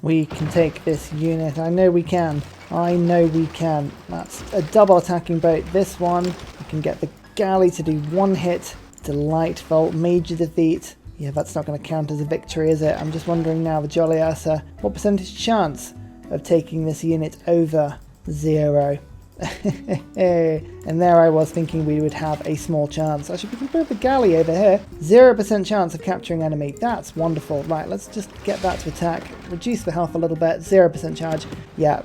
We can take this unit. I know we can. I know we can. That's a double attacking boat. This one, we can get the galley to do one hit. Delightful. Major defeat. Yeah, that's not going to count as a victory, is it? I'm just wondering now, the Jolly Ursa, what percentage chance of taking this unit over 0? And there I was thinking we would have a small chance. Actually, we can put the galley over here. 0% chance of capturing enemy. That's wonderful. Right, let's just get that to attack. Reduce the health a little bit. 0% charge. Yeah,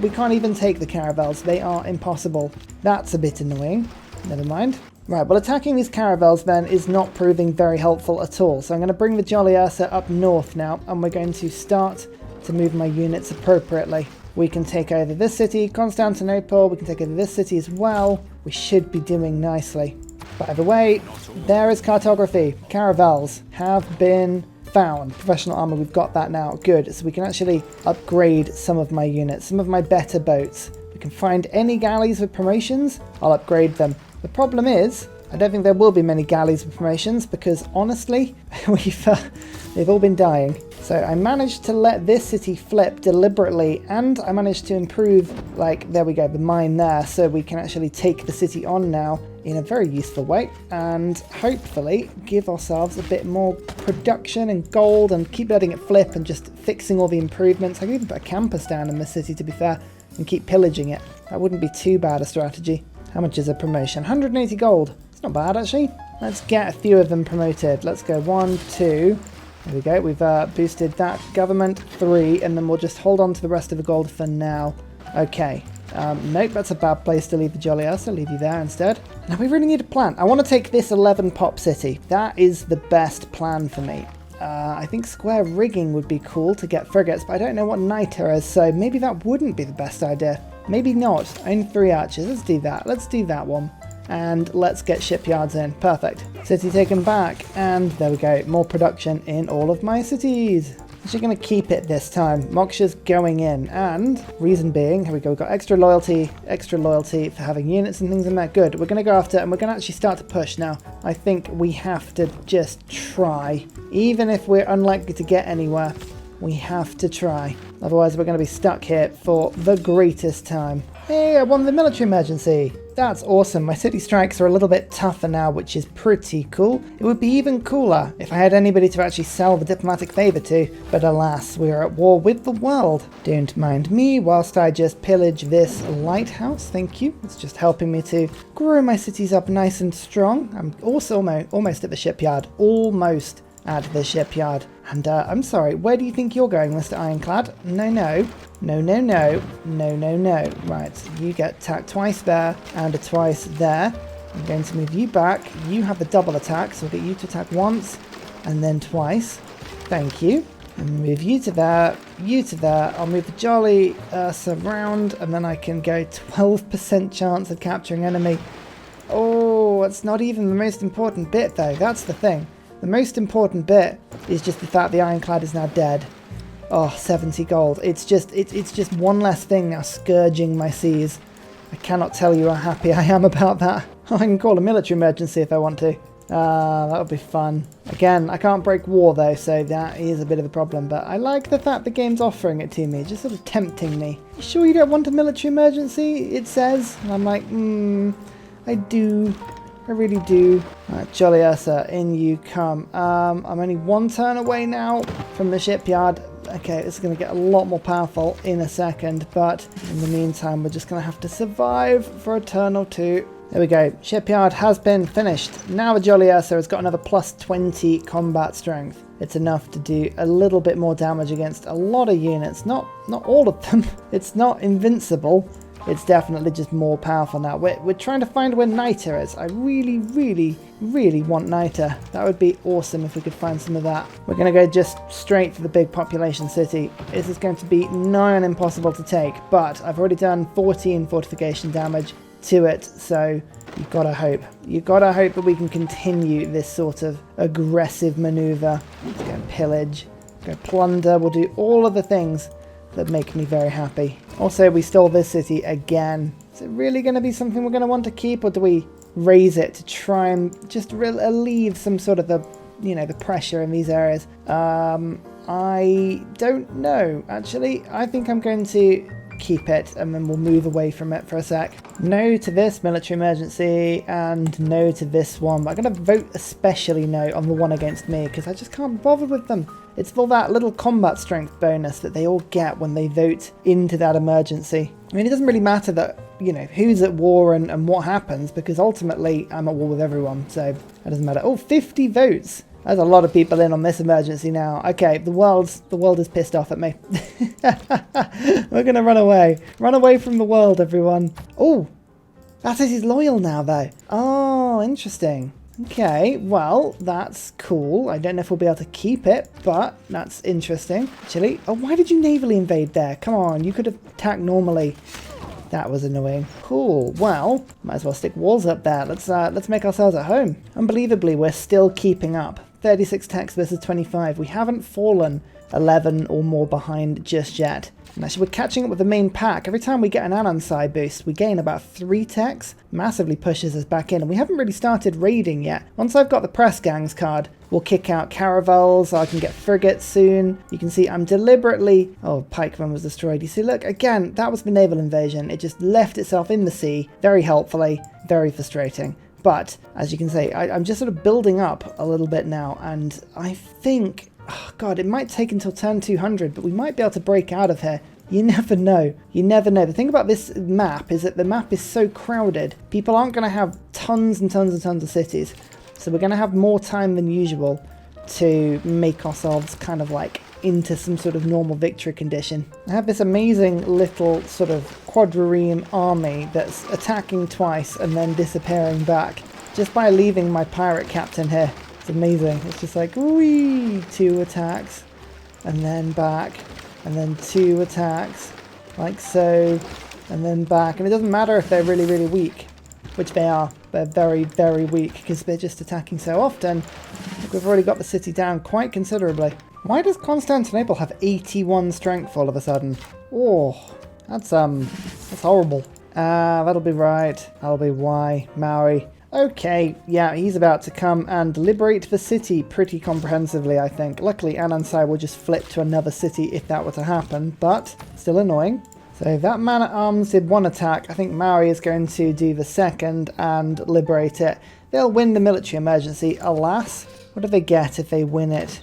we can't even take the caravels. They are impossible. That's a bit annoying. Never mind. Right, well, attacking these caravels then is not proving very helpful at all. So I'm going to bring the Jolly Ursa up north now, and we're going to start to move my units appropriately. We can take over this city, Constantinople. We can take over this city as well. We should be doing nicely. By the way, there is cartography. Caravels have been found. Professional armor, we've got that now. Good. So we can actually upgrade some of my units, some of my better boats. We can find any galleys with promotions. I'll upgrade them. The problem is, I don't think there will be many galleys with promotions because honestly, they've all been dying. So I managed to let this city flip deliberately, and I managed to improve, like, there we go, the mine there, so we can actually take the city on now in a very useful way, and hopefully give ourselves a bit more production and gold, and keep letting it flip and just fixing all the improvements. I could even put a campus down in this city, to be fair, and keep pillaging it. That wouldn't be too bad a strategy. How much is a promotion? 180 gold. It's not bad, actually. Let's get a few of them promoted. Let's go 1, 2... There we go, we've boosted that government 3, and then we'll just hold on to the rest of the gold for now. Okay, nope, that's a bad place to leave the Jolly Ursa. Leave you there instead. Now we really need a plan. I want to take this 11 pop city. That is the best plan for me. I think square rigging would be cool to get frigates, but I don't know what niter is, so maybe that wouldn't be the best idea. Maybe not. Only 3 archers. Let's do that. Let's do that one. And let's get shipyards in. Perfect. City taken back, and there we go. More production in all of my cities. Actually going to keep it this time. Moksha's going in, and reason being, here we go. We've got extra loyalty for having units and things in there. Good. We're going to go after it, and we're going to actually start to push now. I think we have to just try. Even if we're unlikely to get anywhere, we have to try. Otherwise, we're going to be stuck here for the greatest time. Hey, I won the military emergency. That's awesome. My city strikes are a little bit tougher now, which is pretty cool. It would be even cooler if I had anybody to actually sell the diplomatic favour to, but alas, we are at war with the world. Don't mind me whilst I just pillage this lighthouse. Thank you. It's just helping me to grow my cities up nice and strong. I'm also almost at the shipyard. Almost at the shipyard. And I'm sorry, where do you think you're going, Mr. Ironclad? No, no. No, no, no. No, no, no. Right, you get attacked twice there and a twice there. I'm going to move you back. You have the double attack, so I'll get you to attack once and then twice. Thank you. And move you to there, you to there. I'll move the Jolly Ursa around, and then I can go 12% chance of capturing enemy. Oh, it's not even the most important bit, though. That's the thing. The most important bit is just the fact the Ironclad is now dead. Oh, 70 gold. It's just one less thing now scourging my seas. I cannot tell you how happy I am about that. I can call a military emergency if I want to. That would be fun. Again, I can't break war though, so that is a bit of a problem. But I like the fact the game's offering it to me, just sort of tempting me. You sure you don't want a military emergency? It says. And I'm like, I do. I really do. Right, Jolly Ursa, in you come. I'm only 1 turn away now from the shipyard. Okay, this is going to get a lot more powerful in a second, but in the meantime, we're just going to have to survive for a turn or two. There we go. Shipyard has been finished. Now the Jolly Ursa has got another plus 20 combat strength. It's enough to do a little bit more damage against a lot of units. Not all of them. It's not invincible. It's definitely just more powerful now. We're trying to find where niter is. I really, really, really want niter. That would be awesome if we could find some of that. We're going to go just straight for the big population city. This is going to be nigh on impossible to take, but I've already done 14 fortification damage to it, so you've got to hope. You've got to hope that we can continue this sort of aggressive maneuver. Let's go pillage, go plunder. We'll do all of the things that make me very happy. Also, we stole this city again. Is it really going to be something we're going to want to keep, or do we raise it to try and just alleviate some sort of the you know, the pressure in these areas. I don't know, actually. I think I'm going to keep it, and then we'll move away from it for a sec. No to this military emergency, and no to this one. But I'm going to vote especially no on the one against me, because I just can't bother with them. It's for that little combat strength bonus that they all get when they vote into that emergency. I mean, it doesn't really matter that, you know, who's at war and what happens, because ultimately I'm at war with everyone, so it doesn't matter. Oh, 50 votes! There's a lot of people in on this emergency now. Okay, the world is pissed off at me. We're gonna run away. Run away from the world, everyone. Oh, that is he's loyal now, though. Oh, interesting. Okay, well, that's cool. I don't know if we'll be able to keep it, but that's interesting. Actually, oh, why did you navally invade there? Come on, you could have attacked normally. That was annoying. Cool. Well, might as well stick walls up there. Let's make ourselves at home. Unbelievably, we're still keeping up. 36 techs versus 25. We haven't fallen 11 or more behind just yet. And actually, we're catching up with the main pack. Every time we get an Anon side boost, we gain about 3 techs. Massively pushes us back in. And we haven't really started raiding yet. Once I've got the press gangs card, we'll kick out caravels. I can get frigates soon. You can see I'm deliberately... Oh, pikeman was destroyed. You see, look, again, that was the naval invasion. It just left itself in the sea very helpfully. Very frustrating. But, as you can see, I'm just sort of building up a little bit now, and I think, oh God, it might take until turn 200, but we might be able to break out of here. You never know. You never know. The thing about this map is that the map is so crowded, people aren't going to have tons and tons and tons of cities, so we're going to have more time than usual to make ourselves kind of like into some sort of normal victory condition. I have this amazing little sort of quadrireme army that's attacking twice and then disappearing back just by leaving my pirate captain here. It's amazing. It's just like, whee, 2 attacks and then back and then 2 attacks like so and then back. And it doesn't matter if they're really, really weak, which they are. They're very, very weak because they're just attacking so often. Look, we've already got the city down quite considerably. Why does Constantinople have 81 strength all of a sudden? Oh, that's horrible. That'll be right. That'll be why. Maori. Okay, yeah, he's about to come and liberate the city pretty comprehensively, I think. Luckily, Anansai will just flip to another city if that were to happen, but still annoying. So that man-at-arms did 1 attack. I think Maori is going to do the second and liberate it. They'll win the military emergency, alas. What do they get if they win it?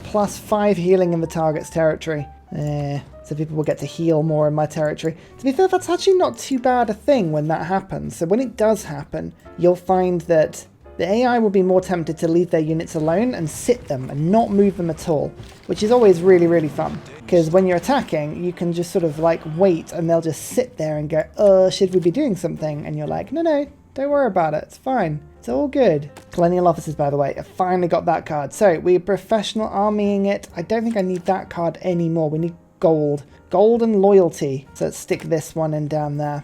Plus 5 healing in the target's territory. So people will get to heal more in my territory. To be fair, that's actually not too bad a thing when that happens. So when it does happen, you'll find that the AI will be more tempted to leave their units alone and sit them and not move them at all, which is always really, really fun. Because when you're attacking, you can just sort of like wait and they'll just sit there and go, should we be doing something? And you're like, no, don't worry about it. It's fine. It's all good. Colonial officers, by the way, I finally got that card. So we're professional armying it. I don't think I need that card anymore. We need gold. Gold and loyalty. So let's stick this one in down there.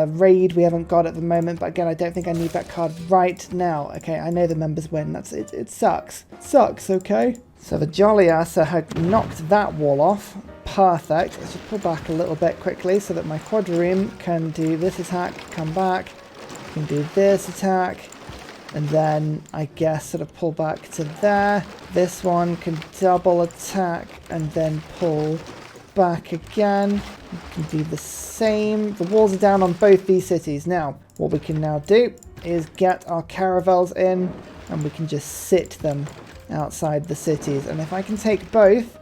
Raid we haven't got at the moment, but again, I don't think I need that card right now. Okay, I know the members win. That's it. It sucks. Sucks, okay? So the Jolly Ursa had knocked that wall off. Perfect. Let's just pull back a little bit quickly so that my quadrireme can do this attack, come back, can do this attack, and then I guess sort of pull back to there. This one can double attack and then pull back again. We can do the same. The walls are down on both these cities. Now, what we can now do is get our caravels in and we can just sit them outside the cities. And if I can take both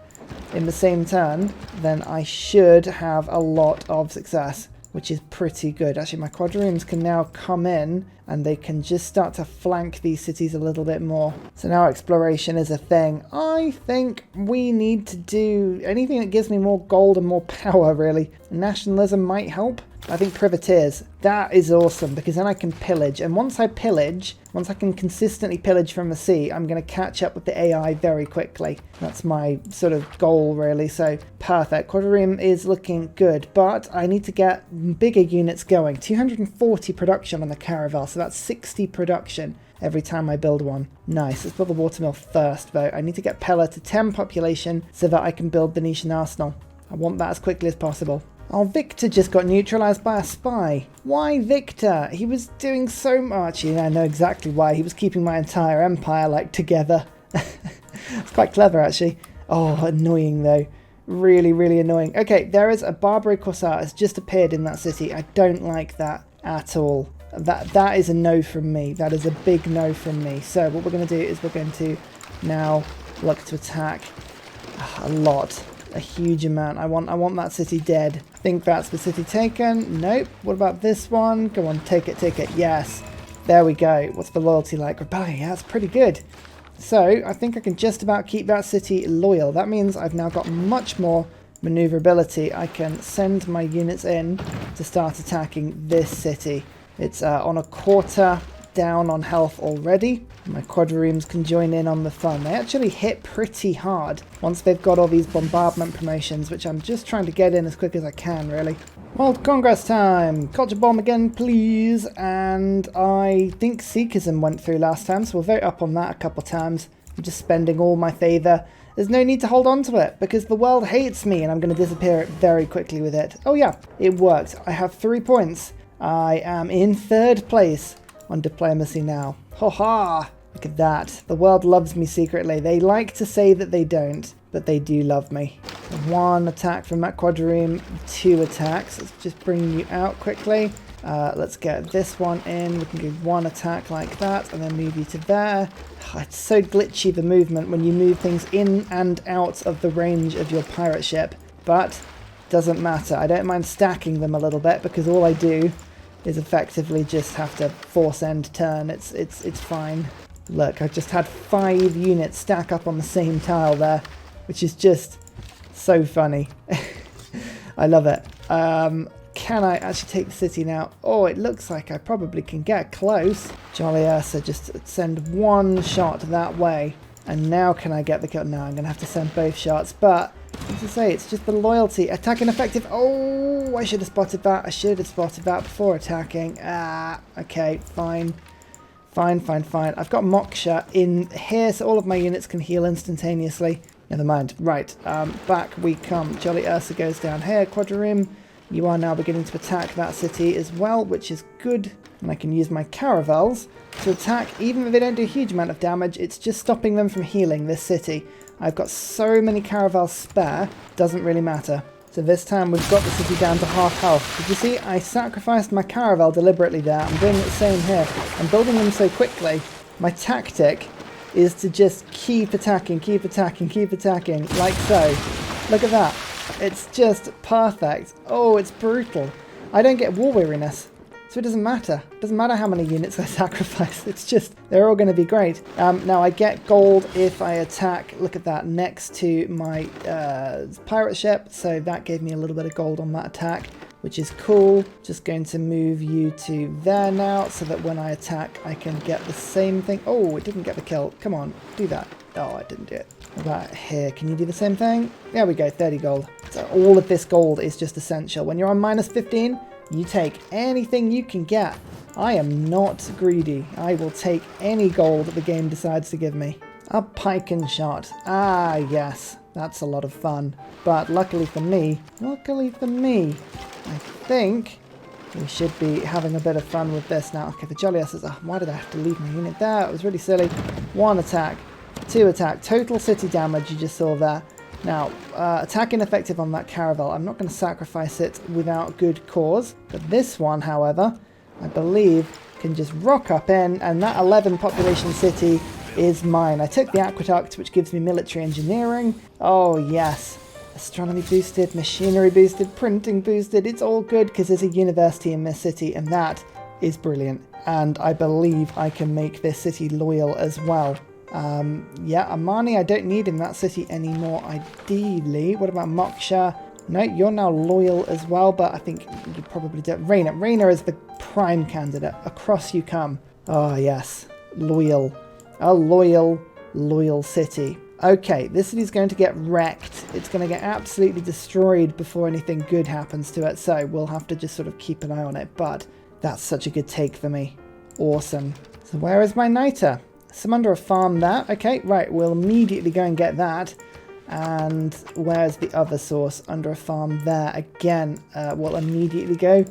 in the same turn, then I should have a lot of success, which is pretty good. Actually, my quadriremes can now come in and they can just start to flank these cities a little bit more. So now exploration is a thing. I think we need to do anything that gives me more gold and more power, really. Nationalism might help. I think privateers, that is awesome because then I can pillage. And once I pillage, once I can consistently pillage from the sea, I'm going to catch up with the AI very quickly. That's my sort of goal, really. So perfect. Quadrireme is looking good, but I need to get bigger units going. 240 production on the caravel, so that's 60 production every time I build one. Nice. Let's build the watermill first, though. I need to get Pella to 10 population so that I can build the Venetian arsenal. I want that as quickly as possible. Oh, Victor just got neutralized by a spy. Why Victor? He was doing so much. Yeah, I know exactly why. He was keeping my entire empire, like, together. It's quite clever, actually. Oh, annoying, though. Really, really annoying. Okay, there is a Barbary Corsair. It's just appeared in that city. I don't like that at all. That is a no from me. That is a big no from me. So what we're going to do is we're going to now look to attack a lot. A huge amount. I want that city dead. I think that's the city taken. Nope. What about this one? Go on, take it, take it. Yes. There we go. What's the loyalty like? Rebellion. Yeah, that's pretty good. So I think I can just about keep that city loyal. That means I've now got much more maneuverability. I can send my units in to start attacking this city. It's on a quarter down on health already. My quadriremes can join in on the fun. They actually hit pretty hard once they've got all these bombardment promotions, which I'm just trying to get in as quick as I can, really. World Congress time! Culture bomb again, please. And I think Sikhism went through last time, so we'll vote up on that a couple times. I'm just spending all my favour. There's no need to hold on to it, because the world hates me, and I'm going to disappear it very quickly with it. Oh yeah, it worked. I have 3 points. I am in 3rd place on diplomacy now. Ho ha! Look at that. The world loves me secretly. They like to say that they don't, but they do love me. 1 attack from that quadrireme, 2 attacks. Let's just bring you out quickly. Let's get this one in. We can give 1 attack like that and then move you to there. Oh, it's so glitchy, the movement, when you move things in and out of the range of your pirate ship. But doesn't matter. I don't mind stacking them a little bit because all I do is effectively just have to force end turn. It's fine. Look, I just had 5 units stack up on the same tile there, which is just so funny. I love it. Can I actually take the city now? Oh, it looks like I probably can get close. Jolly Ursa, just send 1 shot that way. And now can I get the kill? No, I'm going to have to send both shots. But, as I say, it's just the loyalty. Attacking effective. Oh, I should have spotted that. I should have spotted that before attacking. Okay, fine. Fine. I've got Moksha in here, so all of my units can heal instantaneously. Never mind. Right, back we come. Jolly Ursa goes down here. Quadrireme, you are now beginning to attack that city as well, which is good. And I can use my caravels to attack, even if they don't do a huge amount of damage. It's just stopping them from healing this city. I've got so many caravels spare, doesn't really matter. So this time we've got the city down to half health. Did you see? I sacrificed my caravel deliberately there. I'm doing the same here. I'm building them so quickly. My tactic is to just keep attacking, like so. Look at that. It's just perfect. Oh, it's brutal. I don't get war weariness, so it doesn't matter. It doesn't matter how many units I sacrifice. It's just, they're all going to be great. Now I get gold if I attack, look at that, next to my pirate ship. So that gave me a little bit of gold on that attack, which is cool. Just going to move you to there now so that when I attack, I can get the same thing. Oh, it didn't get the kill. Come on, do that. Oh, I didn't do it. What about here? Can you do the same thing? There we go, 30 gold. So all of this gold is just essential. When you're on minus 15, you take anything you can get. I am not greedy. I will take any gold that the game decides to give me. A pike and shot. Ah, yes. That's a lot of fun. But luckily for me, I think we should be having a bit of fun with this now. Okay, the Jolly Ursa. Oh, why did I have to leave my unit there? It was really silly. 1 attack. 2 attack. Total city damage you just saw there. Now, attack ineffective on that caravel. I'm not going to sacrifice it without good cause. But this one, however, I believe can just rock up in, and that 11 population city is mine. I took the aqueduct, which gives me military engineering. Oh, yes. Astronomy boosted, machinery boosted, printing boosted. It's all good because there's a university in this city, and that is brilliant. And I believe I can make this city loyal as well. Yeah, Amani I don't need in that city anymore, ideally. What about Moksha? No, you're now loyal as well, but I think you probably don't. Raina is the prime candidate. Across you come. Oh, yes. Loyal. A loyal city. Okay, this city's going to get wrecked. It's going to get absolutely destroyed before anything good happens to it, so we'll have to just sort of keep an eye on it, but that's such a good take for me. Awesome. So where is my Niter? Some under a farm there. Okay, right, we'll immediately go and get that. And where's the other source? Under a farm there. Again, we'll immediately go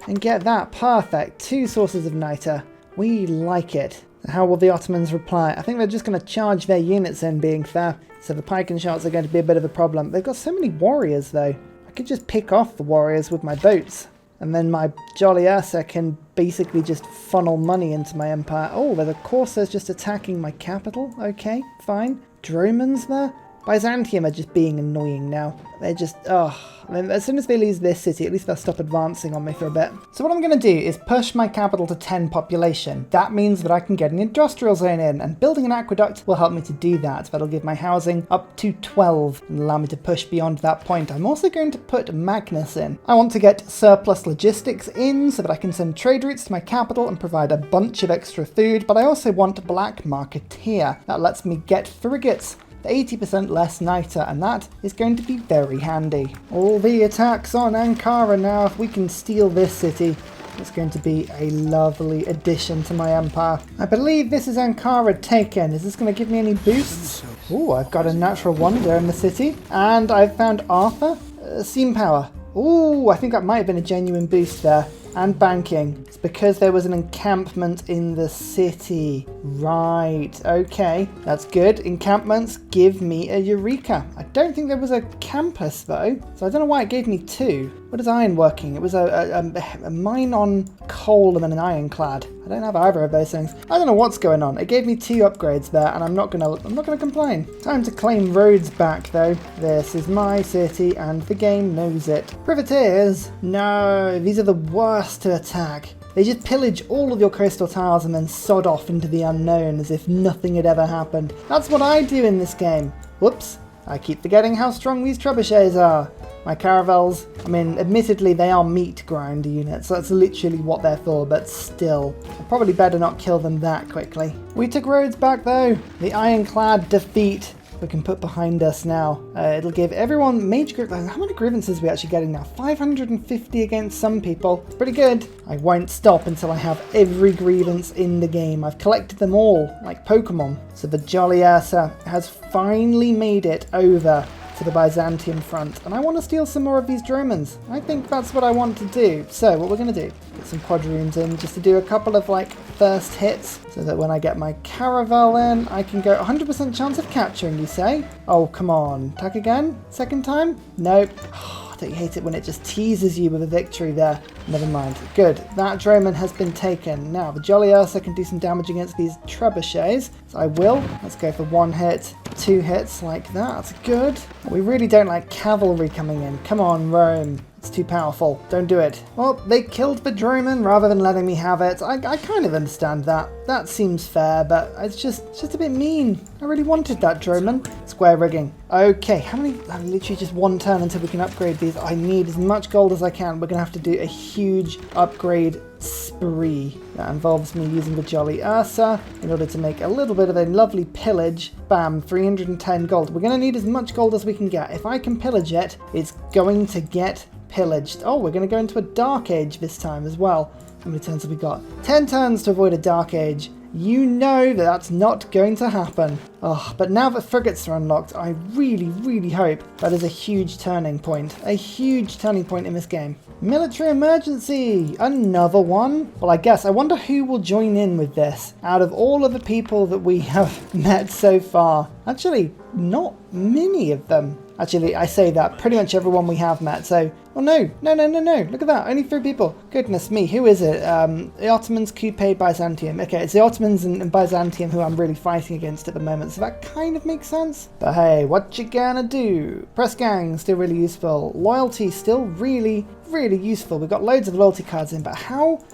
and get that. Perfect. 2 sources of niter. We like it. How will the Ottomans reply? I think they're just going to charge their units in, being fair. So the pike and shots are going to be a bit of a problem. They've got so many warriors, though. I could just pick off the warriors with my boats. And then my jolly Ursa can basically just funnel money into my empire. Oh, the Corsairs just attacking my capital. Okay, fine. Dromans there? Byzantium are just being annoying now. They're just, I mean, as soon as they lose this city, at least they'll stop advancing on me for a bit. So what I'm going to do is push my capital to 10 population. That means that I can get an industrial zone in, and building an aqueduct will help me to do that. That'll give my housing up to 12 and allow me to push beyond that point. I'm also going to put Magnus in. I want to get surplus logistics in so that I can send trade routes to my capital and provide a bunch of extra food, but I also want black marketeer. That lets me get frigates. 80% less niter, and that is going to be very handy. All the attacks on Ankara now. If we can steal this city, it's going to be a lovely addition to my empire. I believe this is Ankara taken. Is this going to give me any boosts? Oh, I've got a natural wonder in the city, and I've found Arthur. Steam power. Oh, I think that might have been a genuine boost there. And banking. It's because there was an encampment in the city. Right, okay. That's good. Encampments give me a Eureka. I don't think there was a campus though, so I don't know why it gave me 2. What is ironworking? It was a mine on coal and then an ironclad. I don't have either of those things. I don't know what's going on. It gave me 2 upgrades there, and I'm not gonna complain. Time to claim roads back though. This is my city, and the game knows it. Privateers? No, these are the worst to attack. They just pillage all of your coastal towers and then sod off into the unknown as if nothing had ever happened. That's what I do in this game. Whoops. I keep forgetting how strong these trebuchets are. My caravels, I mean, admittedly they are meat grind units, so that's literally what they're for, but still. I probably better not kill them that quickly. We took roads back though. The ironclad defeat we can put behind us now. It'll give everyone major how many grievances are we actually getting now? 550 against some people. It's pretty good. I won't stop until I have every grievance in the game. I've collected them all, like Pokemon. So the jolly Ursa has finally made it over to the Byzantium front, and I want to steal some more of these Dromans. I think that's what I want to do. So what we're going to do, get some quadroons in just to do a couple of like first hits, so that when I get my caravel in, I can go 100% chance of capturing, you say? Oh, come on. Attack again? Second time? Nope. Oh, don't you hate it when it just teases you with a victory there? Never mind. Good. That Droman has been taken. Now, the Jolly Ursa can do some damage against these trebuchets, so I will. Let's go for 1 hit, 2 hits like that. That's good. We really don't like cavalry coming in. Come on, Rome. It's too powerful. Don't do it. Well, they killed the Droman rather than letting me have it. I kind of understand that. That seems fair, but it's just a bit mean. I really wanted that Droman. Square rigging. Okay, how many? Literally just 1 turn until we can upgrade these. I need as much gold as I can. We're going to have to do a huge upgrade spree. That involves me using the Jolly Ursa in order to make a little bit of a lovely pillage. Bam, 310 gold. We're going to need as much gold as we can get. If I can pillage it, it's going to get pillaged. Oh, we're going to go into a dark age this time as well. How many turns have we got? 10 turns to avoid a dark age. You know that that's not going to happen. Oh, but now that frigates are unlocked, I really, really hope that is a huge turning point. A huge turning point in this game. Military emergency! Another one? Well, I guess. I wonder who will join in with this out of all of the people that we have met so far. Actually, not many of them. Actually, I say that. Pretty much everyone we have met, so... Oh, no. No. Look at that. Only 3 people. Goodness me. Who is it? The Ottomans, Coupe, Byzantium. Okay, it's the Ottomans and Byzantium who I'm really fighting against at the moment, so that kind of makes sense. But hey, what you gonna do? Press gang, still really useful. Loyalty, still really, really useful. We've got loads of loyalty cards in, but how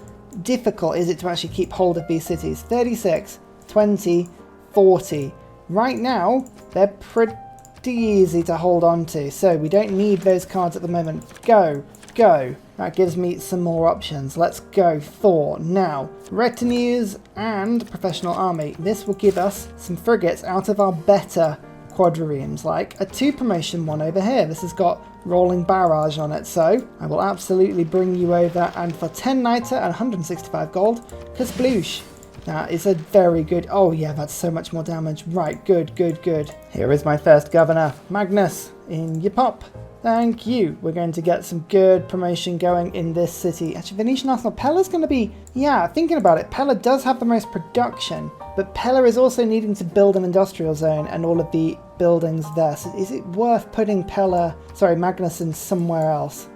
difficult is it to actually keep hold of these cities? 36, 20, 40. Right now, they're pretty easy to hold on to, so we don't need those cards at the moment. Go. That gives me some more options. Let's go for now. Retinues and professional army. This will give us some frigates out of our better quadriremes, like a 2 promotion one over here. This has got rolling barrage on it, so I will absolutely bring you over, and for 10 niter and 165 gold, kasploosh. That is a very good... Oh, yeah, that's so much more damage. Right, good, good, good. Here is my first governor. Magnus, in your pop. Thank you. We're going to get some good promotion going in this city. Actually, Venetian Arsenal, Pella's going to be... Yeah, thinking about it, Pella does have the most production, but Pella is also needing to build an industrial zone and all of the buildings there. So is it worth putting Magnus in somewhere else?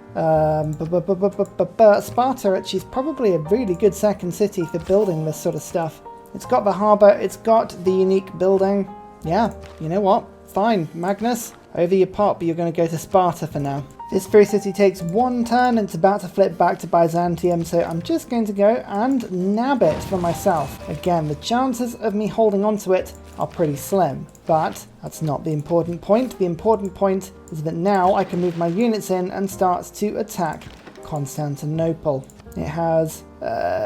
Sparta actually is probably a really good second city for building this sort of stuff. It's got the harbour, it's got the unique building. Yeah, you know what? Fine, Magnus, over your pop, you're going to go to Sparta for now. This free city takes one turn and it's about to flip back to Byzantium, so I'm just going to go and nab it for myself. Again, the chances of me holding onto it are pretty slim, but that's not the important point. The important point is that now I can move my units in and start to attack Constantinople. It has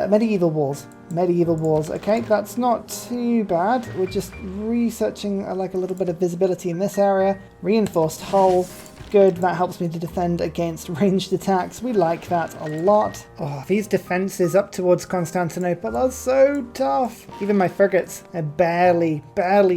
medieval walls. Medieval walls. Okay, that's not too bad. We're just researching like a little bit of visibility in this area. Reinforced hull. Good, that helps me to defend against ranged attacks. We like that a lot. Oh, these defences up towards Constantinople are so tough. Even my frigates are barely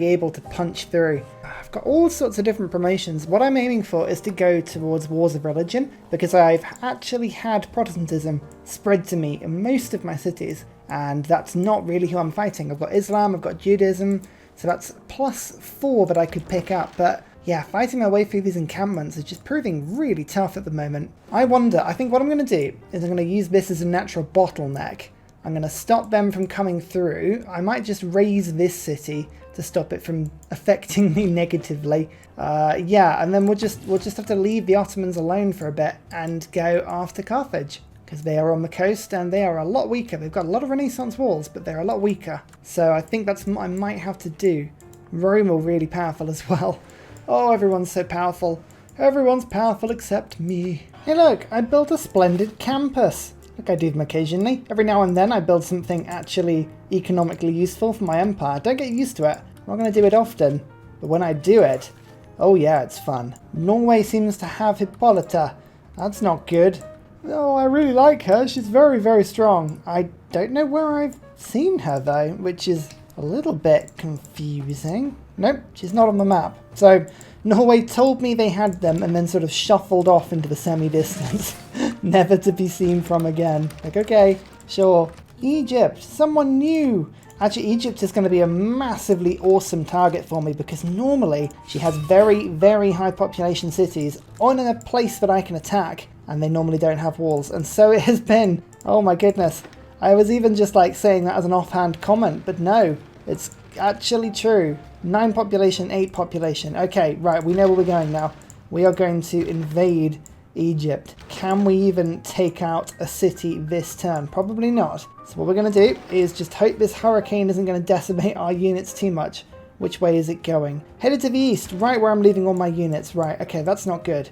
able to punch through. I've got all sorts of different promotions. What I'm aiming for is to go towards wars of religion, because I've actually had Protestantism spread to me in most of my cities, and that's not really who I'm fighting. I've got Islam, I've got Judaism, so that's +4 that I could pick up, but yeah, fighting my way through these encampments is just proving really tough at the moment. I think what I'm going to do is I'm going to use this as a natural bottleneck. I'm going to stop them from coming through. I might just raise this city to stop it from affecting me negatively. Yeah, and then we'll just have to leave the Ottomans alone for a bit and go after Carthage, because they are on the coast and they are a lot weaker. They've got a lot of Renaissance walls, but they're a lot weaker. So I think that's what I might have to do. Rome are really powerful as well. Oh, everyone's so powerful. Everyone's powerful except me. Hey look, I built a splendid campus. Look, I do them occasionally. Every now and then I build something actually economically useful for my empire. Don't get used to it. I'm not going to do it often. But when I do it, oh yeah, it's fun. Norway seems to have Hippolyta. That's not good. Oh, I really like her. She's very, very strong. I don't know where I've seen her though, which is a little bit confusing. Nope, she's not on the map. So Norway told me they had them and then sort of shuffled off into the semi-distance, never to be seen from again. Like, okay, sure. Egypt, someone new. Actually, Egypt is going to be a massively awesome target for me, because normally she has very, very high population cities on a place that I can attack, and they normally don't have walls. And so it has been. Oh my goodness. I was even just like saying that as an offhand comment, but no, it's actually true. 9 population, 8 population. Okay, right, we know where we're going now. We are going to invade Egypt. Can we even take out a city this turn? Probably not. So what we're going to do is just hope this hurricane isn't going to decimate our units too much. Which way is it going? Headed to the east, right where I'm leaving all my units. Right, okay, that's not good.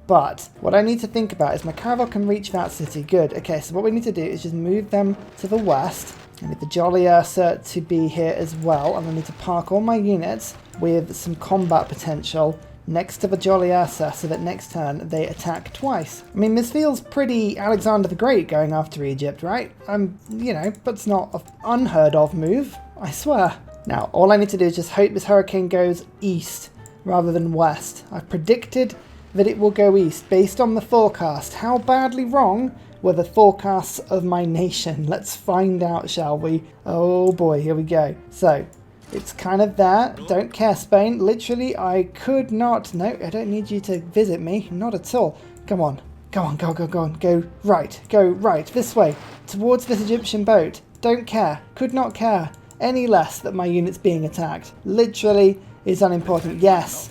But what I need to think about is my caravel can reach that city. Good. Okay, so what we need to do is just move them to the west. I need the Jolly Ursa to be here as well, and I need to park all my units with some combat potential next to the Jolly Ursa so that next turn they attack twice. I mean, this feels pretty Alexander the Great going after Egypt, right? You know, that's not an unheard of move, I swear. Now, all I need to do is just hope this hurricane goes east rather than west. I've predicted that it will go east based on the forecast. How badly wrong were the forecasts of my nation? Let's find out, shall we? Oh boy, here we go. So, it's kind of there. Don't care, Spain. Literally, I could not... No, I don't need you to visit me. Not at all. Come on. Go on, go, go, go on. Go right. This way. Towards this Egyptian boat. Don't care. Could not care any less that my unit's being attacked. Literally is unimportant. Yes.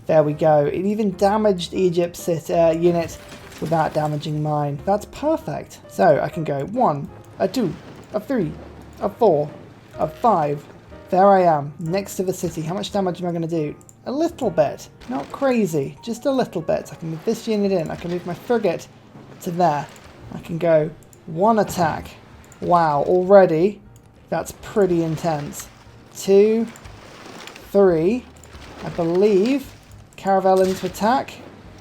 There we go. It even damaged Egypt's unit without damaging mine. That's perfect. So I can go 1, a 2, a 3, a 4, a 5. There I am, next to the city. How much damage am I going to do? A little bit. Not crazy, just a little bit. I can move this unit in. I can move my frigate to there. I can go 1 attack. Wow, already that's pretty intense. 2, 3, I believe. Caravel into attack.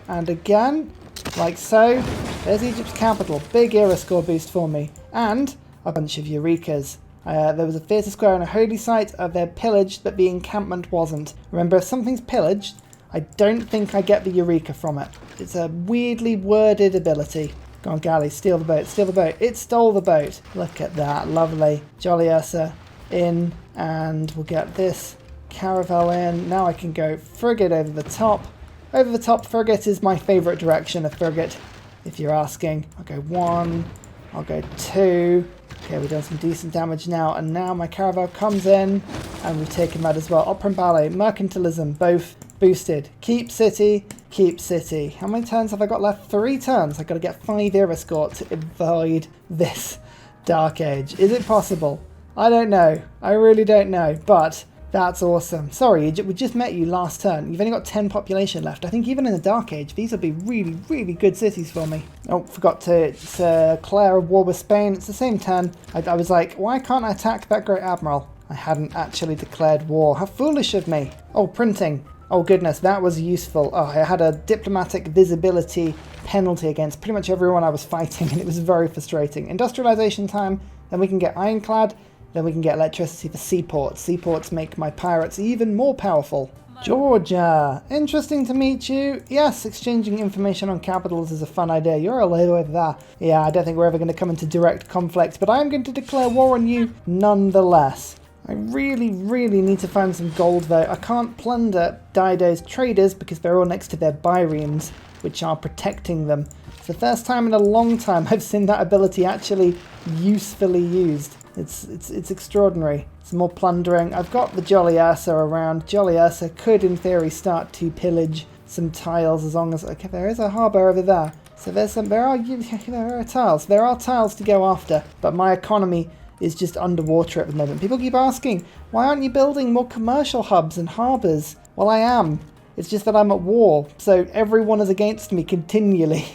And again, like so. There's Egypt's capital. Big era score boost for me. And a bunch of Eurekas. There was a theatre square and a holy site. They're pillaged, but the encampment wasn't. Remember, if something's pillaged, I don't think I get the Eureka from it. It's a weirdly worded ability. Go on, galley, steal the boat, steal the boat. It stole the boat. Look at that, lovely. Jolly Ursa in, and we'll get this caravel in. Now I can go frigate over the top. Over the top frigate is my favourite direction of frigate, if you're asking. I'll go 1, I'll go 2. Okay, we've done some decent damage now, and now my caravel comes in, and we've taken that as well. Opera and ballet, mercantilism, both boosted. Keep city, keep city. How many turns have I got left? 3 turns. I've got to get 5 air escort to avoid this dark age. Is it possible? I don't know. I really don't know, but that's awesome. Sorry, Egypt, we just met you last turn. You've only got 10 population left. I think even in the Dark Age, these would be really, really good cities for me. Oh, forgot to declare a war with Spain. It's the same turn. I was like, why can't I attack that Great Admiral? I hadn't actually declared war. How foolish of me. Oh, printing. Oh, goodness, that was useful. Oh, I had a diplomatic visibility penalty against pretty much everyone I was fighting, and it was very frustrating. Industrialization time, then we can get ironclad. Then we can get electricity for seaports. Seaports make my pirates even more powerful. Georgia! Interesting to meet you. Yes, exchanging information on capitals is a fun idea. You're a little over there. Yeah, I don't think we're ever going to come into direct conflict, but I am going to declare war on you nonetheless. I really, really need to find some gold though. I can't plunder Dido's traders because they're all next to their biremes, which are protecting them. It's the first time in a long time I've seen that ability actually usefully used. It's extraordinary. Some more plundering. I've got the Jolly Ursa around. Jolly Ursa could, in theory, start to pillage some tiles as long as... Okay, there is a harbour over there. So there are tiles. There are tiles to go after. But my economy is just underwater at the moment. People keep asking, why aren't you building more commercial hubs and harbours? Well, I am. It's just that I'm at war. So everyone is against me continually.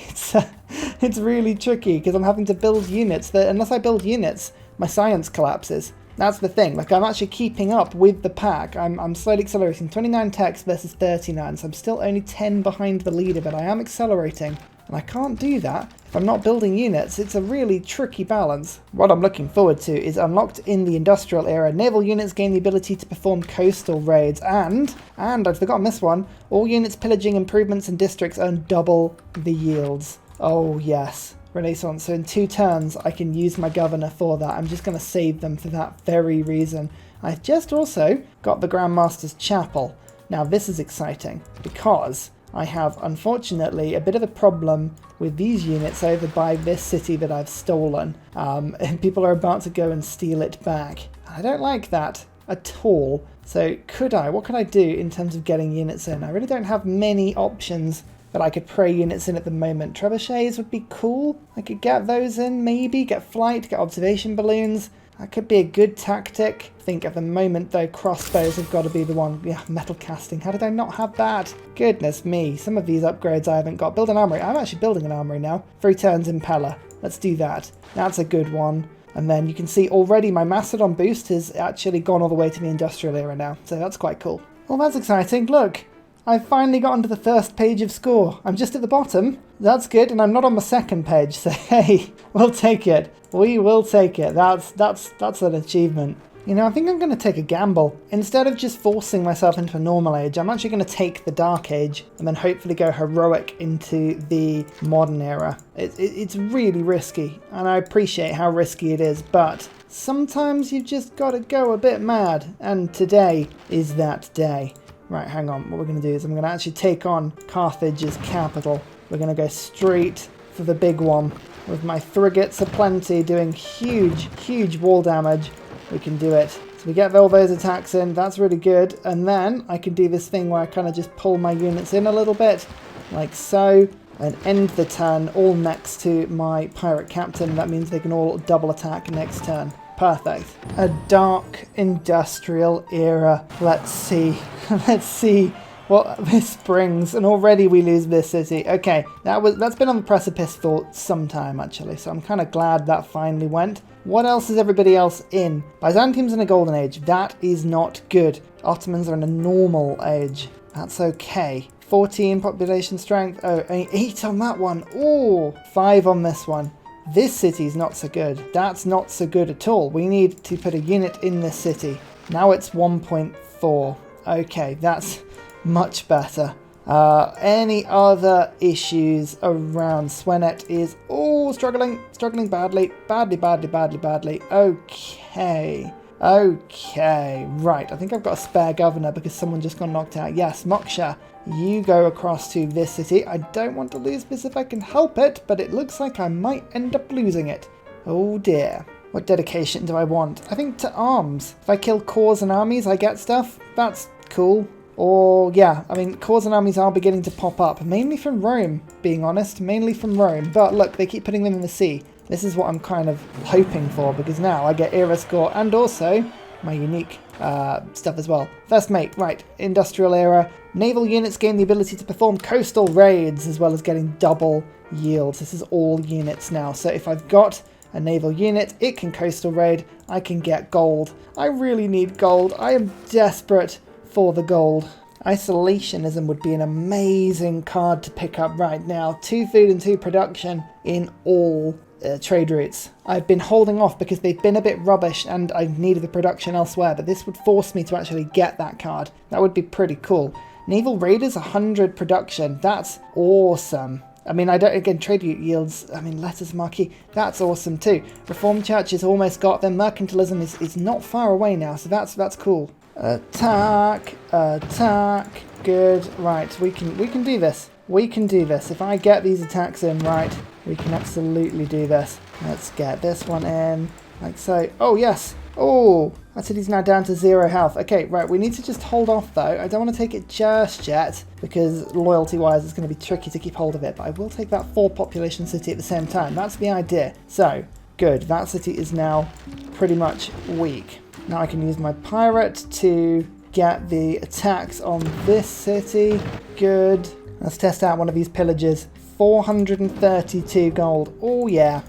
It's really tricky because I'm having to build units that, unless I build units, my science collapses. That's the thing. Like, I'm actually keeping up with the pack. I'm slowly accelerating. 29 techs versus 39, so I'm still only 10 behind the leader, but I am accelerating. And I can't do that if I'm not building units. It's a really tricky balance. What I'm looking forward to is unlocked in the industrial era. Naval units gain the ability to perform coastal raids. And I'd forgotten this one, all units pillaging improvements and districts earn double the yields. Oh, yes. Renaissance. So in 2 turns, I can use my governor for that. I'm just going to save them for that very reason. I've just also got the Grandmaster's Chapel. Now, this is exciting because I have, unfortunately, a bit of a problem with these units over by this city that I've stolen. And people are about to go and steal it back. I don't like that at all. So what could I do in terms of getting units in? I really don't have many options that I could pray units in at the moment. Trebuchets would be cool. I could get those in, maybe. Get flight, get observation balloons. That could be a good tactic. I think at the moment, though, crossbows have got to be the one. Yeah, metal casting. How did I not have that? Goodness me. Some of these upgrades I haven't got. Build an armory. I'm actually building an armory now. 3 turns impeller. Let's do that. That's a good one. And then you can see already my Macedon boost has actually gone all the way to the industrial era now. So that's quite cool. Well, that's exciting. Look. I've finally gotten to the first page of score. I'm just at the bottom. That's good, and I'm not on the second page, so hey, we'll take it. We will take it. That's an achievement. You know, I think I'm going to take a gamble. Instead of just forcing myself into a normal age, I'm actually going to take the Dark Age and then hopefully go heroic into the modern era. It's really risky, and I appreciate how risky it is, but sometimes you've just got to go a bit mad, and today is that day. Right, hang on. What we're going to do is I'm going to actually take on Carthage's capital. We're going to go straight for the big one. With my frigates aplenty doing huge, huge wall damage, we can do it. So we get all those attacks in. That's really good. And then I can do this thing where I kind of just pull my units in a little bit, like so, and end the turn all next to my pirate captain. That means they can all double attack next turn. Perfect. A dark industrial era. Let's see. Let's see what this brings. And already we lose this city. Okay, that's been on the precipice for some time actually. So I'm kind of glad that finally went. What else is everybody else in? Byzantium's in a golden age. That is not good. Ottomans are in a normal age. That's okay. 14 population strength. Oh, only 8 on that one. Oh, 5 on this one. This city's not so good. That's not so good at all. We need to put a unit in this city. Now it's 1.4. Okay, that's much better. Any other issues around? Swenet is struggling badly. Okay, right. I think I've got a spare governor because someone just got knocked out. Yes, Moksha, you go across to this city. I don't want to lose this if I can help it, but it looks like I might end up losing it. Oh dear. What dedication do I want? I think to arms. If I kill cores and armies, I get stuff. That's cool. Or, yeah, I mean, cores and armies are beginning to pop up. Mainly from Rome, being honest. Mainly from Rome. But look, they keep putting them in the sea. This is what I'm kind of hoping for, because now I get era score and also my unique stuff as well. First mate, right, industrial era. Naval units gain the ability to perform coastal raids, as well as getting double yields. This is all units now. So if I've got a naval unit, it can coastal raid. I can get gold. I really need gold. I am desperate for the gold. Isolationism would be an amazing card to pick up right now. 2 food and 2 production in all trade routes. I've been holding off because they've been a bit rubbish and I needed the production elsewhere, but this would force me to actually get that card. That would be pretty cool. Naval Raiders 100 production. That's awesome. I mean, I don't, again, trade route yields, I mean, letters marquee, that's awesome too. Reformed Church has almost got them. Mercantilism is not far away now, so that's cool. Attack, good. Right, we can do this. We can do this. If I get these attacks in right, we can absolutely do this. Let's get this one in, like so. Oh, yes. Oh, that city's now down to 0 health. Okay, right, we need to just hold off though. I don't want to take it just yet because loyalty-wise it's going to be tricky to keep hold of it, but I will take that 4 population city at the same time. That's the idea. So, good. That city is now pretty much weak. Now I can use my pirate to get the attacks on this city. Good. Let's test out one of these pillages. 432 gold. Oh yeah,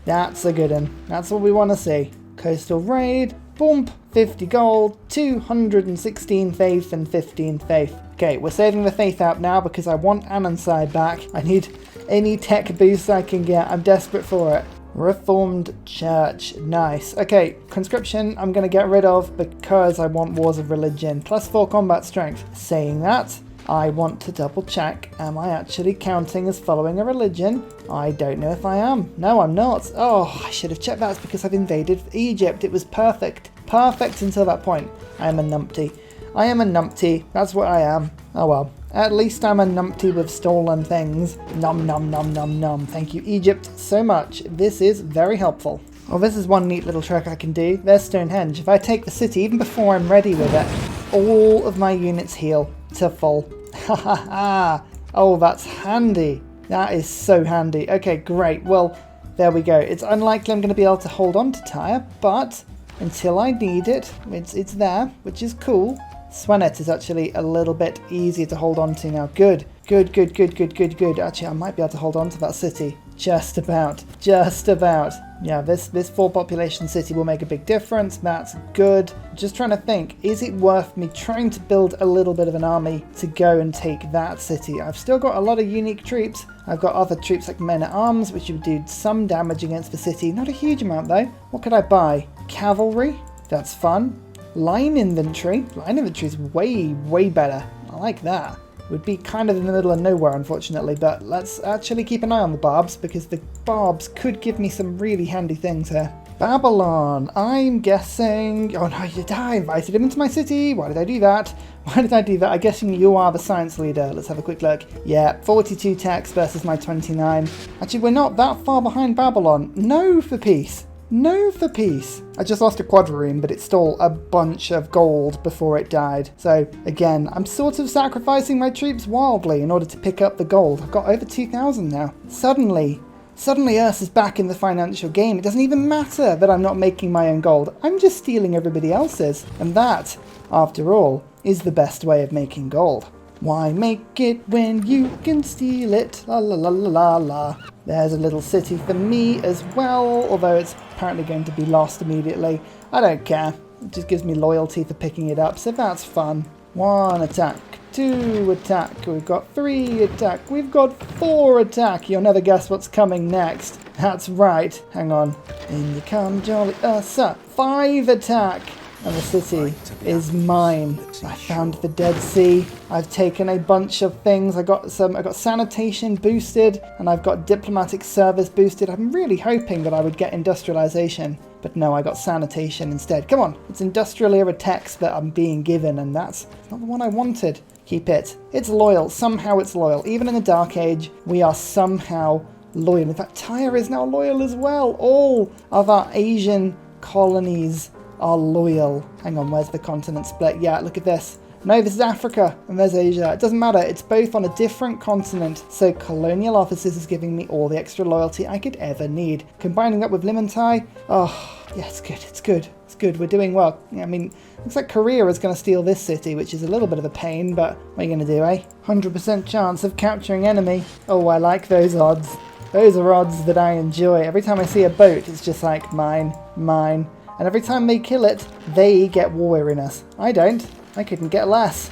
that's a good one. That's what we want to see. Coastal raid. Boom. 50 gold. 216 faith and 15 faith. Okay, we're saving the faith out now because I want Anansai back. I need any tech boost I can get. I'm desperate for it. Reformed Church. Nice. Okay, conscription I'm going to get rid of because I want Wars of Religion. +4 combat strength. Saying that, I want to double check. Am I actually counting as following a religion? I don't know if I am. No, I'm not. Oh, I should have checked that. It's because I've invaded Egypt. It was perfect. Perfect until that point. I am a numpty. I am a numpty. That's what I am. Oh well. At least I'm a numpty with stolen things. Nom nom nom nom nom. Thank you, Egypt, so much. This is very helpful. Oh, this is one neat little trick I can do. There's Stonehenge. If I take the city, even before I'm ready with it, all of my units heal to full. Ha ha ha. Oh, that's handy. That is so handy. Okay, great. Well, there we go. It's unlikely I'm going to be able to hold on to Tyre, but until I need it, it's there, which is cool. Swenet is actually a little bit easier to hold on to now. Good. Actually, I might be able to hold on to that city. Just about. Yeah, this 4 population city will make a big difference. That's good. Just trying to think, is it worth me trying to build a little bit of an army to go and take that city? I've still got a lot of unique troops. I've got other troops like men-at-arms, which would do some damage against the city. Not a huge amount, though. What could I buy? Cavalry? That's fun. Line inventory. Line inventory is way better. I like that. Would be kind of in the middle of nowhere, unfortunately, but let's actually keep an eye on the barbs, because the barbs could give me some really handy things here. Babylon, I'm guessing... Oh no, I invited him into my city. Why did I do that? I'm guessing you are the science leader. Let's have a quick look. Yeah, 42 techs versus my 29. Actually, we're not that far behind Babylon. No for peace. No for peace. I just lost a quadrireme, but it stole a bunch of gold before it died. So again, I'm sort of sacrificing my troops wildly in order to pick up the gold. I've got over 2,000 now. Suddenly Ursa's back in the financial game. It doesn't even matter that I'm not making my own gold. I'm just stealing everybody else's. And that, after all, is the best way of making gold. Why make it when you can steal it? La la la la la la. There's a little city for me as well, although it's apparently going to be lost immediately. I don't care. It just gives me loyalty for picking it up, so that's fun. 1 attack. 2 attack. We've got 3 attack. We've got 4 attack. You'll never guess what's coming next. That's right. Hang on. In you come, jolly Ursa. 5 attack. And the city is mine. I found the Dead Sea. I've taken a bunch of things. I got sanitation boosted, and I've got diplomatic service boosted. I'm really hoping that I would get industrialization, but no, I got sanitation instead. Come on, it's industrial era text that I'm being given, and that's not the one I wanted. Keep it. It's loyal. Somehow it's loyal. Even in the Dark Age, we are somehow loyal. In fact, Tyre is now loyal as well. All of our Asian colonies are loyal. Hang on, where's the continent split? Yeah, look at this. No, this is Africa, and there's Asia. It doesn't matter, it's both on a different continent, so Colonial Officers is giving me all the extra loyalty I could ever need. Combining that with Limantai, oh, yeah, it's good, it's good, it's good, we're doing well. I mean, looks like Korea is going to steal this city, which is a little bit of a pain, but what are you going to do, eh? 100% chance of capturing enemy. Oh, I like those odds. Those are odds that I enjoy. Every time I see a boat, it's just like, mine, mine. And every time they kill it, they get weariness. I don't. I couldn't get less.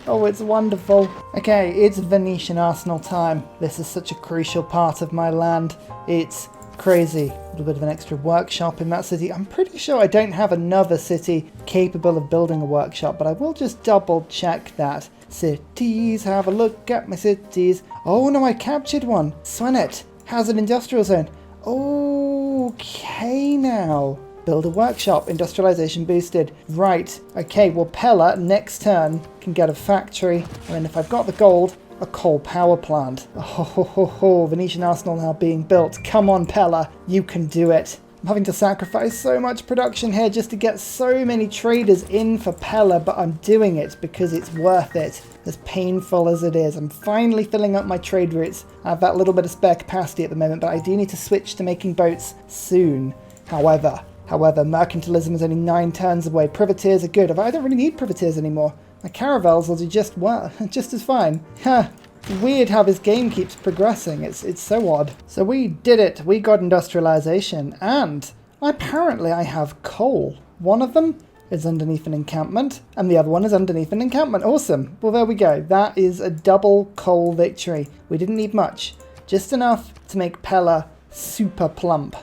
Oh, it's wonderful. Okay, it's Venetian Arsenal time. This is such a crucial part of my land. It's crazy. A little bit of an extra workshop in that city. I'm pretty sure I don't have another city capable of building a workshop, but I will just double check that. Cities, have a look at my cities. Oh no, I captured one. Swenet has an industrial zone. Okay now. Build a workshop, industrialization boosted. Right, okay, well Pella next turn can get a factory, and then if I've got the gold, a coal power plant. Oh, Venetian Arsenal now being built. Come on Pella, you can do it. I'm having to sacrifice so much production here just to get so many traders in for Pella, but I'm doing it because it's worth it, as painful as it is. I'm finally filling up my trade routes. I have that little bit of spare capacity at the moment, but I do need to switch to making boats soon. However, mercantilism is only 9 turns away. Privateers are good. I don't really need privateers anymore. My caravels will do just as fine. Ha! Weird how this game keeps progressing. It's so odd. So we did it. We got industrialization, and apparently I have coal. One of them is underneath an encampment, and the other one is underneath an encampment. Awesome. Well, there we go. That is a double coal victory. We didn't need much. Just enough to make Pella super plump.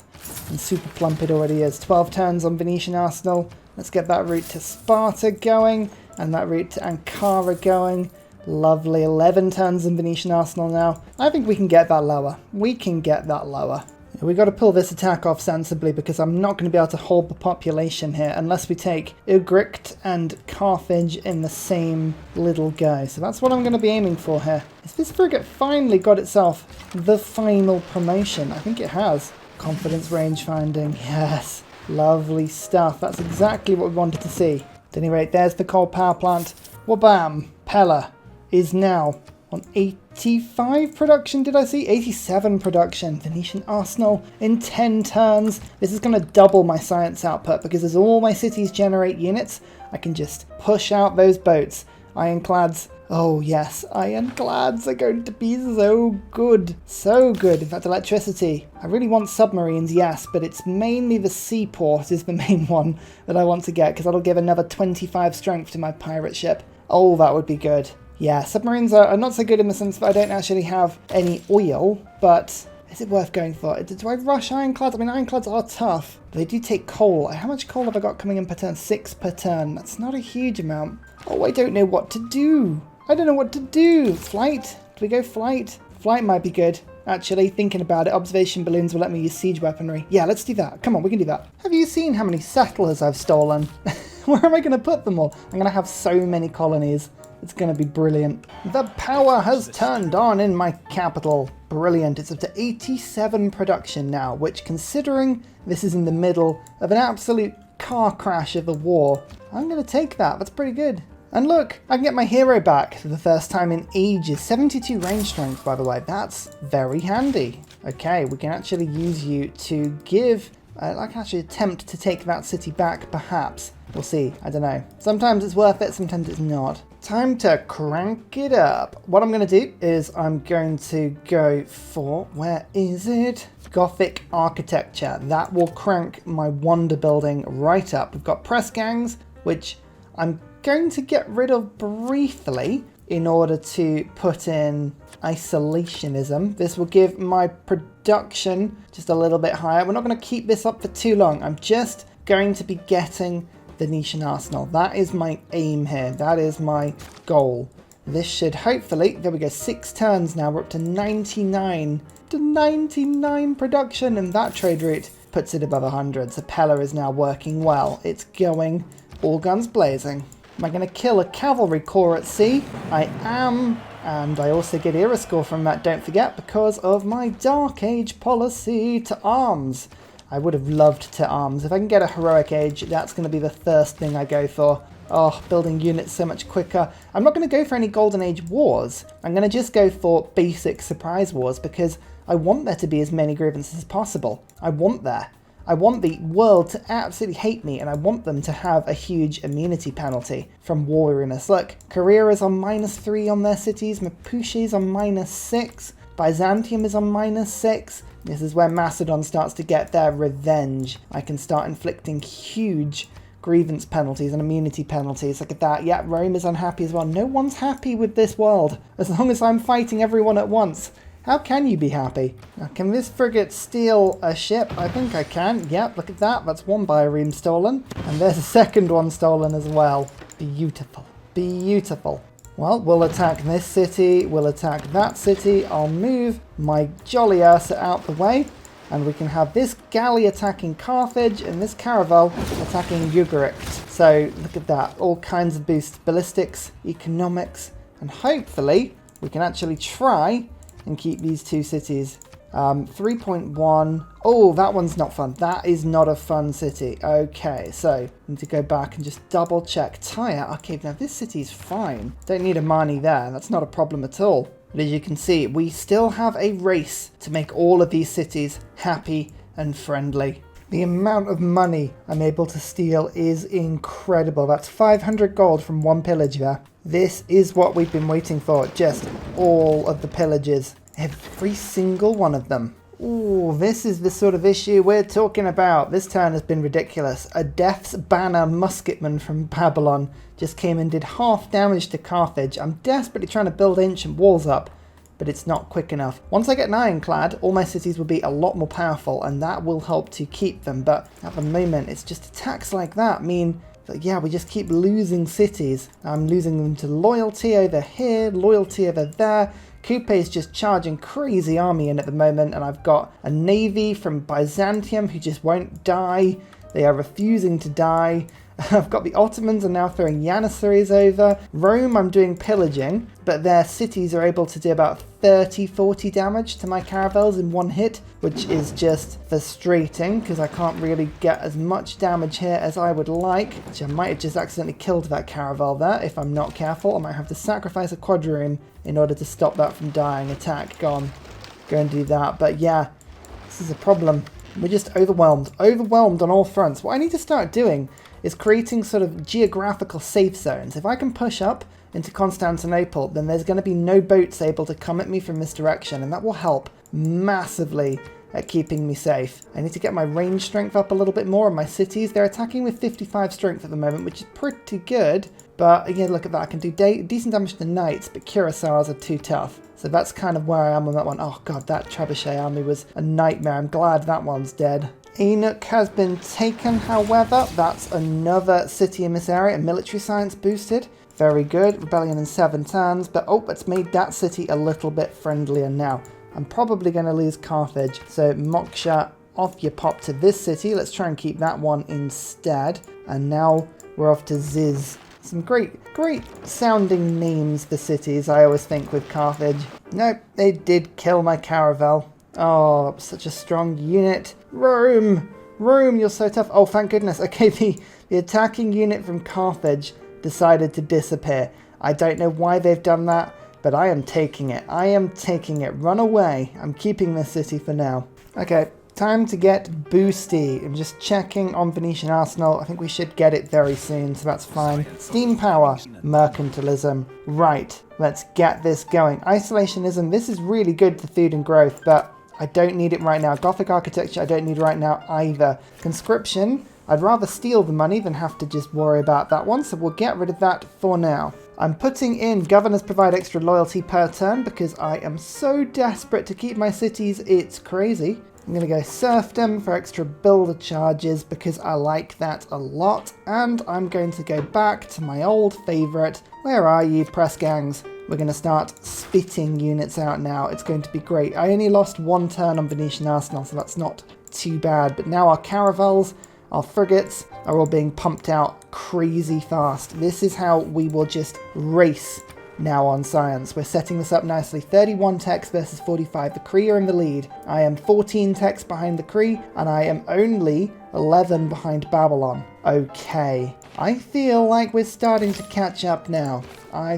And super plump it already is. 12 turns on Venetian Arsenal. Let's get that route to Sparta going, and that route to Ankara going. Lovely. 11 turns in Venetian Arsenal now. I think we can get that lower. We can get that lower. We've got to pull this attack off sensibly, because I'm not going to be able to hold the population here unless we take Ugrict and Carthage in the same little go. So that's what I'm going to be aiming for here. Has this frigate finally got itself the final promotion? I think it has. Confidence range finding. Yes. Lovely stuff. That's exactly what we wanted to see. At any rate, there's the coal power plant. Wabam! Pella is now on 85 production, did I see? 87 production. Venetian Arsenal in 10 turns. This is going to double my science output, because as all my cities generate units, I can just push out those boats. Ironclads. Oh yes, ironclads are going to be so good. So good. In fact, electricity. I really want submarines, yes, but it's mainly the seaport is the main one that I want to get, because that'll give another 25 strength to my pirate ship. Oh, that would be good. Yeah, submarines are not so good in the sense that I don't actually have any oil, but is it worth going for? Do I rush ironclads? I mean, ironclads are tough, but they do take coal. How much coal have I got coming in per turn? 6 per turn. That's not a huge amount. Oh, I don't know what to do. I don't know what to do. Flight? Do we go flight? Flight might be good. Actually, thinking about it, observation balloons will let me use siege weaponry. Yeah, let's do that. Come on, we can do that. Have you seen how many settlers I've stolen? Where am I going to put them all? I'm going to have so many colonies. It's going to be brilliant. The power has turned on in my capital. Brilliant. It's up to 87 production now, which, considering this is in the middle of an absolute car crash of the war, I'm going to take that. That's pretty good. And look, I can get my hero back for the first time in ages. 72 range strength, by the way. That's very handy. Okay, we can actually use you to give... I can actually attempt to take that city back, perhaps. We'll see. I don't know. Sometimes it's worth it, sometimes it's not. Time to crank it up. What I'm going to do is I'm going to go for... Where is it? Gothic architecture. That will crank my wonder building right up. We've got press gangs, which I'm going to get rid of briefly in order to put in isolationism. This will give my production just a little bit higher. We're not going to keep this up for too long. I'm just going to be getting Venetian arsenal. That is my aim here. That is my goal. This should hopefully, there we go, 6 turns now. We're up to 99 production, and that trade route puts it above 100. So Pella is now working well. It's going all guns blazing. Am I going to kill a cavalry corps at sea? I am, and I also get era score from that, don't forget, because of my Dark Age policy. To arms. I would have loved to arms. If I can get a heroic age, that's going to be the first thing I go for. Oh, building units so much quicker. I'm not going to go for any Golden Age wars. I'm going to just go for basic surprise wars because I want there to be as many grievances as possible. I want the world to absolutely hate me, and I want them to have a huge immunity penalty from Weariness. Look, Korea is on -3 on their cities, Mapuche is on -6, Byzantium is on -6. This is where Macedon starts to get their revenge. I can start inflicting huge grievance penalties and immunity penalties. Look at that. Yeah, Rome is unhappy as well. No one's happy with this world as long as I'm fighting everyone at once. How can you be happy? Now, can this frigate steal a ship? I think I can. Yep, look at that. That's one bireme stolen. And there's a second one stolen as well. Beautiful. Beautiful. Well, we'll attack this city. We'll attack that city. I'll move my jolly Ursa out the way. And we can have this galley attacking Carthage and this caravel attacking Ugaric. So look at that. All kinds of boosts. Ballistics, economics, and hopefully we can actually try and keep these two cities. 3.1. Oh, that one's not fun. That is not a fun city. Okay, so I need to go back and just double check. Tyre. Okay, now this city's fine. Don't need a Mani there. That's not a problem at all. But as you can see, we still have a race to make all of these cities happy and friendly. The amount of money I'm able to steal is incredible. That's 500 gold from one pillage there. This is what we've been waiting for. Just all of the pillages. Every single one of them. Ooh, this is the sort of issue we're talking about. This turn has been ridiculous. A Death's Banner musketman from Babylon just came and did half damage to Carthage. I'm desperately trying to build ancient walls up, but it's not quick enough. Once I get an ironclad, all my cities will be a lot more powerful, and that will help to keep them. But at the moment, it's just attacks like that mean that, yeah, we just keep losing cities. I'm losing them to loyalty over here, loyalty over there. Coupe is just charging crazy army in at the moment, and I've got a navy from Byzantium who just won't die. They are refusing to die. I've got the Ottomans are now throwing Janissaries over. Rome I'm doing pillaging, but their cities are able to do about 30-40 damage to my caravels in one hit, which is just frustrating because I can't really get as much damage here as I would like. Which I might have just accidentally killed that caravel there if I'm not careful. I might have to sacrifice a quadrireme in order to stop that from dying. Attack, gone. Go and do that. But yeah, this is a problem. We're just overwhelmed. Overwhelmed on all fronts. What I need to start doing is creating sort of geographical safe zones. If I can push up into Constantinople, then there's going to be no boats able to come at me from this direction, and that will help massively at keeping me safe. I need to get my range strength up a little bit more in my cities. They're attacking with 55 strength at the moment, which is pretty good. But again, look at that. I can do decent damage to knights, but cuirassiers are too tough. So that's kind of where I am on that one. Oh god, that trebuchet army was a nightmare. I'm glad that one's dead. Enoch has been taken, however. That's another city in this area. Military science boosted. Very good. Rebellion in 7 turns. But oh, it's made that city a little bit friendlier now. I'm probably going to lose Carthage. So Moksha, off you pop to this city. Let's try and keep that one instead. And now we're off to Ziz. Some great sounding names for cities, I always think, with Carthage. Nope, they did kill my caravel. Oh, that was such a strong unit. Rome, you're so tough. Oh, thank goodness. Okay, the attacking unit from Carthage decided to disappear. I don't know why they've done that, but I am taking it. I am taking it. Run away. I'm keeping this city for now. Okay, time to get boosty. I'm just checking on Venetian Arsenal. I think we should get it very soon, so that's fine. Steam power, mercantilism. Right, let's get this going. Isolationism, this is really good for food and growth, but I don't need it right now. Gothic architecture, I don't need right now either. Conscription, I'd rather steal the money than have to just worry about that one, so we'll get rid of that for now. I'm putting in governors provide extra loyalty per turn because I am so desperate to keep my cities, it's crazy. I'm going to go serfdom for extra builder charges because I like that a lot. And I'm going to go back to my old favourite. Where are you, press gangs? We're going to start spitting units out now. It's going to be great. I only lost 1 turn on Venetian Arsenal, so that's not too bad. But now our caravels, our frigates are all being pumped out crazy fast. This is how we will just race now on science. We're setting this up nicely. 31 techs versus 45. The Kree are in the lead. I am 14 techs behind the Kree, and I am only 11 behind Babylon. Okay. I feel like we're starting to catch up now. I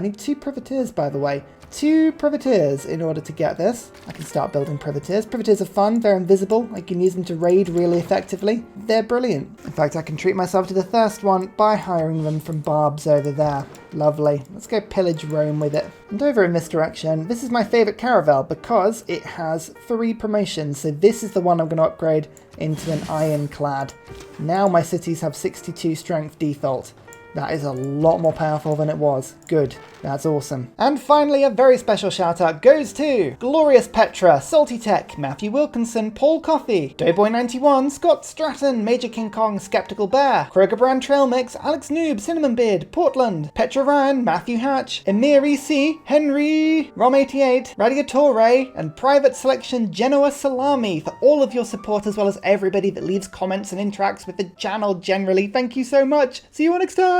need 2 privateers, by the way. 2 privateers in order to get this. I can start building privateers. Privateers are fun. They're invisible. I can use them to raid really effectively. They're brilliant. In fact, I can treat myself to the first one by hiring them from Barb's over there. Lovely. Let's go pillage Rome with it. And over in this direction, this is my favourite caravel because it has 3 promotions. So this is the one I'm going to upgrade into an ironclad. Now my cities have 62 strength default. That is a lot more powerful than it was. Good. That's awesome. And finally, a very special shout out goes to Glorious Petra, Salty Tech, Matthew Wilkinson, Paul Coffey, Doughboy91, Scott Stratton, Major King Kong, Skeptical Bear, Kroger Brand Trail Mix, Alex Noob, Cinnamon Beard, Portland, Petra Ryan, Matthew Hatch, Emir EC, Henry, Rom88, Radiatore, and Private Selection Genoa Salami for all of your support as well as everybody that leaves comments and interacts with the channel generally. Thank you so much. See you all next time.